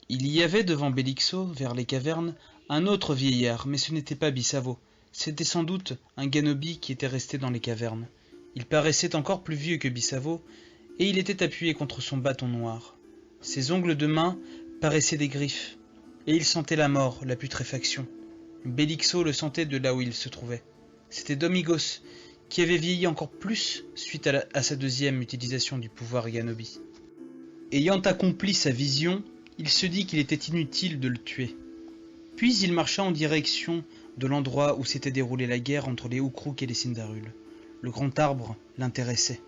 Il y avait devant Bélixo, vers les cavernes, un autre vieillard, mais ce n'était pas Bissavo. C'était sans doute un Ganobi qui était resté dans les cavernes. Il paraissait encore plus vieux que Bissavo, et il était appuyé contre son bâton noir. Ses ongles de main paraissaient des griffes, et il sentait la mort, la putréfaction. Bélixo le sentait de là où il se trouvait. C'était Domingos, qui avait vieilli encore plus suite à sa deuxième utilisation du pouvoir Ganobi. Ayant accompli sa vision, il se dit qu'il était inutile de le tuer. Puis il marcha en direction de l'endroit où s'était déroulée la guerre entre les Ukruks et les Sindaruls. Le grand arbre l'intéressait.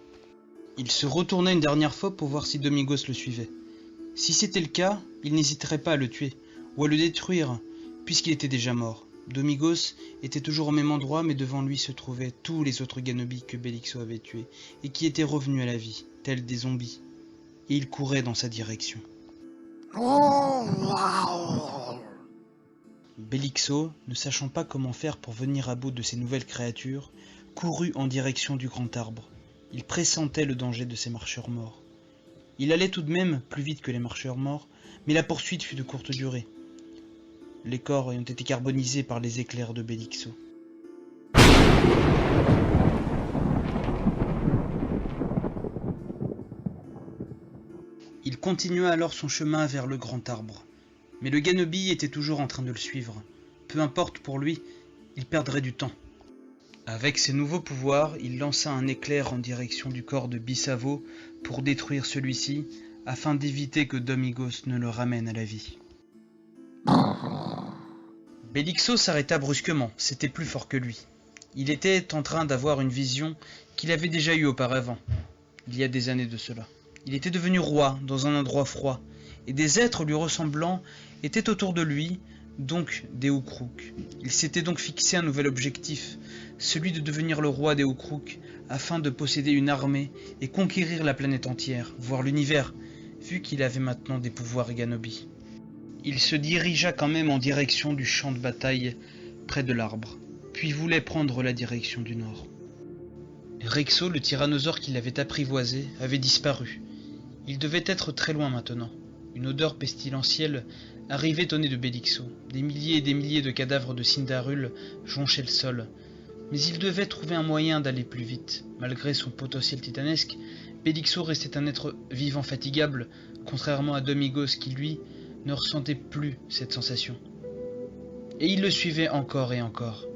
Il se retourna une dernière fois pour voir si Domingos le suivait. Si c'était le cas, il n'hésiterait pas à le tuer, ou à le détruire, puisqu'il était déjà mort. Domingos était toujours au même endroit, mais devant lui se trouvaient tous les autres Ganobi que Bélixo avait tués, et qui étaient revenus à la vie, tels des zombies. Et il courait dans sa direction. Bélixo, ne sachant pas comment faire pour venir à bout de ces nouvelles créatures, courut en direction du grand arbre. Il pressentait le danger de ces marcheurs morts. Il allait tout de même plus vite que les marcheurs morts, mais la poursuite fut de courte durée, les corps ayant été carbonisés par les éclairs de Bélixo. Il continua alors son chemin vers le grand arbre. Mais le Ganobi était toujours en train de le suivre. Peu importe pour lui, il perdrait du temps. Avec ses nouveaux pouvoirs, il lança un éclair en direction du corps de Bissavo pour détruire celui-ci, afin d'éviter que Domingos ne le ramène à la vie. Bélixo s'arrêta brusquement, c'était plus fort que lui. Il était en train d'avoir une vision qu'il avait déjà eue auparavant, il y a des années de cela. Il était devenu roi dans un endroit froid, et des êtres lui ressemblant étaient autour de lui, donc des Ukruks. Il s'était donc fixé un nouvel objectif, celui de devenir le roi des Ukruks, afin de posséder une armée et conquérir la planète entière, voire l'univers, vu qu'il avait maintenant des pouvoirs Ganobi. Il se dirigea quand même en direction du champ de bataille près de l'arbre, puis voulait prendre la direction du nord. Rexo, le tyrannosaure qui l'avait apprivoisé, avait disparu. Il devait être très loin maintenant. Une odeur pestilentielle arrivait au nez de Bélixo. Des milliers et des milliers de cadavres de Sindaruls jonchaient le sol. Mais il devait trouver un moyen d'aller plus vite. Malgré son potentiel titanesque, Bélixo restait un être vivant fatigable, contrairement à Domingos qui, lui, ne ressentait plus cette sensation. Et il le suivait encore et encore.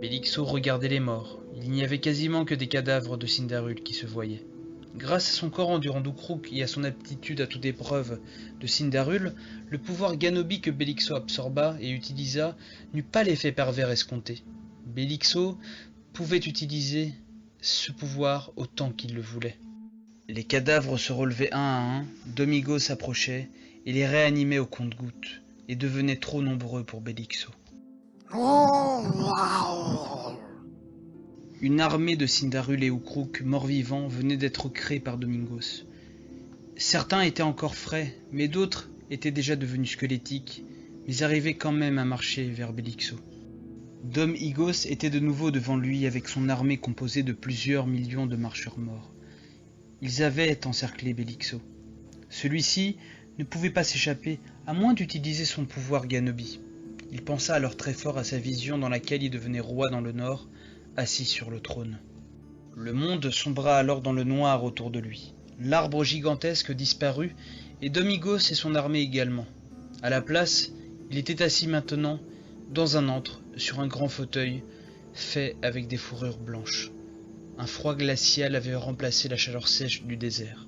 Bélixo regardait les morts. Il n'y avait quasiment que des cadavres de Sindaruls qui se voyaient. Grâce à son corps endurant d'Ukruk et à son aptitude à toute épreuve de Sindarul, le pouvoir Ganobi que Bélixo absorba et utilisa n'eut pas l'effet pervers escompté. Bélixo pouvait utiliser ce pouvoir autant qu'il le voulait. Les cadavres se relevaient un à un, Domingo s'approchait et les réanimait au compte-gouttes, et devenaient trop nombreux pour Bélixo. Une armée de Sindaruls et Ukruks morts-vivants venait d'être créée par Domingos. Certains étaient encore frais, mais d'autres étaient déjà devenus squelettiques, mais arrivaient quand même à marcher vers Bélixo. Domingos était de nouveau devant lui avec son armée composée de plusieurs millions de marcheurs morts. Ils avaient encerclé Bélixo. Celui-ci ne pouvait pas s'échapper, à moins d'utiliser son pouvoir Ganobi. Il pensa alors très fort à sa vision dans laquelle il devenait roi dans le nord, assis sur le trône. Le monde sombra alors dans le noir autour de lui. L'arbre gigantesque disparut, et Domingos et son armée également. À la place, il était assis maintenant, dans un antre, sur un grand fauteuil, fait avec des fourrures blanches. Un froid glacial avait remplacé la chaleur sèche du désert.